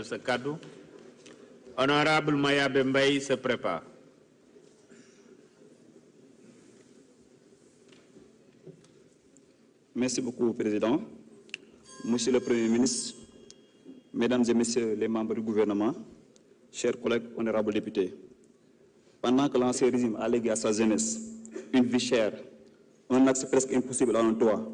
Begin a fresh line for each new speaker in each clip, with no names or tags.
Ce cadeau. Honorable Mayabé Mbaye se prépare.
Merci beaucoup, Président. Monsieur le Premier ministre, Mesdames et Messieurs les membres du gouvernement, chers collègues honorables députés, pendant que l'ancien régime a légué à sa jeunesse une vie chère, un accès presque impossible à l'emploi,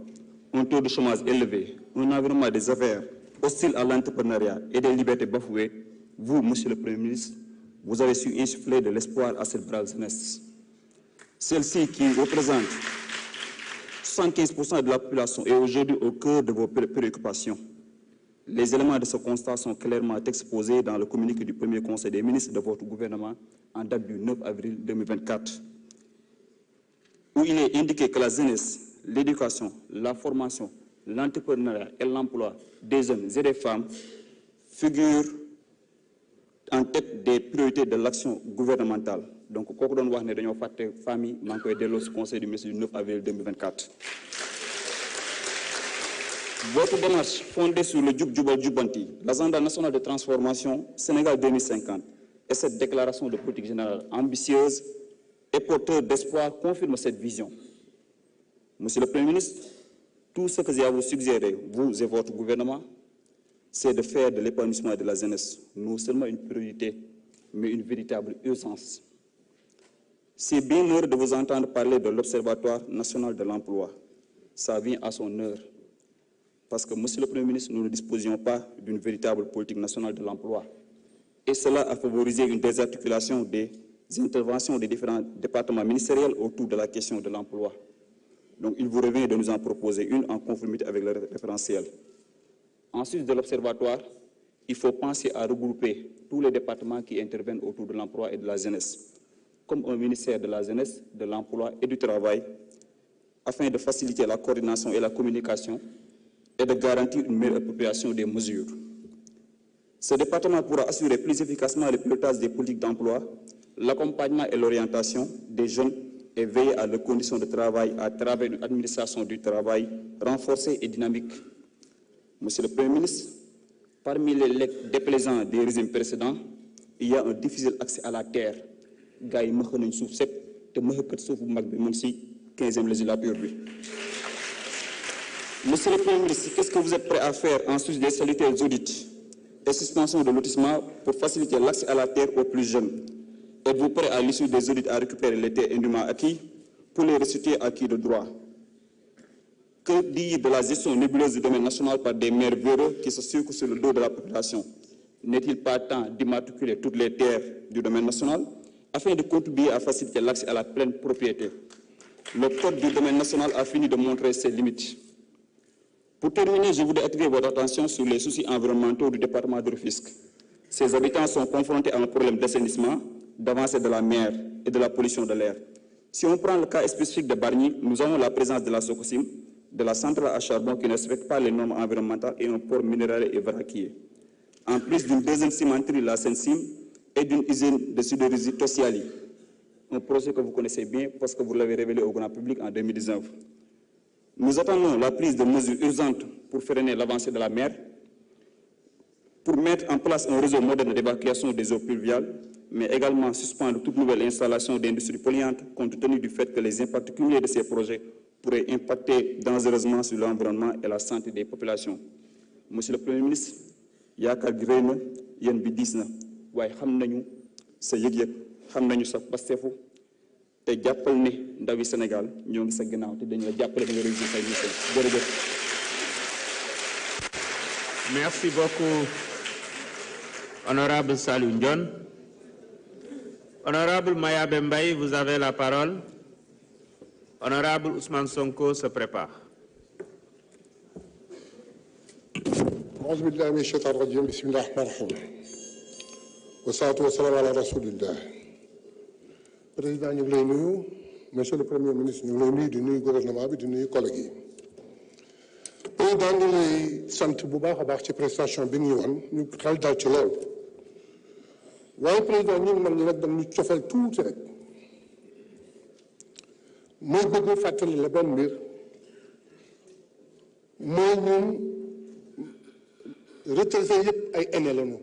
un taux de chômage élevé, un environnement des affaires hostile à l'entrepreneuriat et des libertés bafouées, vous, Monsieur le Premier ministre, vous avez su insuffler de l'espoir à cette brave jeunesse. Celle-ci qui représente 75% de la population est aujourd'hui au cœur de vos préoccupations. Les éléments de ce constat sont clairement exposés dans le communiqué du premier conseil des ministres de votre gouvernement en date du 9 avril 2024, où il est indiqué que la jeunesse, l'éducation, la formation, l'entrepreneuriat et l'emploi des jeunes et des femmes figurent en tête des priorités de l'action gouvernementale. Donc, quand on voit que nous avons fait famille, nous avons dès le conseil du ministre du 9 avril 2024. Votre démarche fondée sur le Djoubal Djoubanti, l'agenda national de transformation Sénégal 2050 et cette déclaration de politique générale ambitieuse et porteur d'espoir confirme cette vision. Monsieur le Premier ministre, tout ce que j'ai à vous suggérer, vous et votre gouvernement, c'est de faire de l'épanouissement de la jeunesse non seulement une priorité, mais une véritable urgence. C'est bien l'heure de vous entendre parler de l'Observatoire national de l'emploi. Ça vient à son heure. Parce que, Monsieur le Premier ministre, nous ne disposions pas d'une véritable politique nationale de l'emploi. Et cela a favorisé une désarticulation des interventions des différents départements ministériels autour de la question de l'emploi. Donc, il vous revient de nous en proposer une en conformité avec le référentiel. Ensuite de l'Observatoire, il faut penser à regrouper tous les départements qui interviennent autour de l'emploi et de la jeunesse, comme un ministère de la jeunesse, de l'emploi et du travail, afin de faciliter la coordination et la communication et de garantir une meilleure appropriation des mesures. Ce département pourra assurer plus efficacement le pilotage des politiques d'emploi, l'accompagnement et l'orientation des jeunes et veiller à leurs conditions de travail à travers une administration du travail renforcée et dynamique. Monsieur le Premier ministre, parmi les legs déplaisants des régimes précédents, il y a un difficile accès à la terre. Gaï Mahanoun Soufsep, de Mahakat Soufou Magbi Monsi, 15e législature. Monsieur le Premier ministre, qu'est-ce que vous êtes prêt à faire en sus des salutaires audits et suspension de lotissement pour faciliter l'accès à la terre aux plus jeunes? Êtes-vous prêt à l'issue des audits à récupérer les terres indûment acquis pour les restituer acquis de droit? Que dire de la gestion nébuleuse du domaine national par des maires véreux qui se circulent sur le dos de la population? N'est-il pas temps d'immatriculer toutes les terres du domaine national afin de contribuer à faciliter l'accès à la pleine propriété? Le code du domaine national a fini de montrer ses limites. Pour terminer, je voudrais attirer votre attention sur les soucis environnementaux du département de Rufisque. Ses habitants sont confrontés à un problème d'assainissement, d'avancée de la mer et de la pollution de l'air. Si on prend le cas spécifique de Bargny, nous avons la présence de la Sococim, de la centrale à charbon qui ne respecte pas les normes environnementales et un port minéral et vraquier. En plus d'une deuxième cimenterie, la Sensim, et d'une usine de sidérurgie Tossiali. Un projet que vous connaissez bien parce que vous l'avez révélé au grand public en 2019. Nous attendons la prise de mesures urgentes pour freiner l'avancée de la mer, pour mettre en place un réseau moderne d'évacuation des eaux pluviales, mais également suspendre toute nouvelle installation d'industries polluantes compte tenu du fait que les impacts cumulés de ces projets pourraient impacter dangereusement sur l'environnement et la santé des populations. Monsieur le Premier ministre, yaakaar gi rëy na yéen bi diis na waaye xam nañu sa yëg-yëg xam nañu sa pastefu te jàppal ne ndawi Sénégal ñoo ngi sa ginnaaw te dañu la jàppale nga réussir say mission. Jërëjëf.
Merci beaucoup, honorable Saliou Ndione. Honorable Mayabé Mbaye, vous avez la parole. Honorable Ousmane Sonko se prépare.
أعوذ بالله من الشيطان الرجيم بسم الله الرحمن الرحيم والصلاة والسلام على رسول الله. Président ñu ngi lay nuyu, monsieur le Premier ministre ñu ngi lay nuyu di nuyu gouvernement bi di nuyu collègues yi. Président ñu lay sant bu baax a baax ci prestation bi ñu wan ñu xel dal ci lool. waaye président ñun man ñi nag dañ ñu cofeel tuuti rek. mooy bëgg fàttali la benn mbir mooy ñun retraité yëpp ay aînés lañu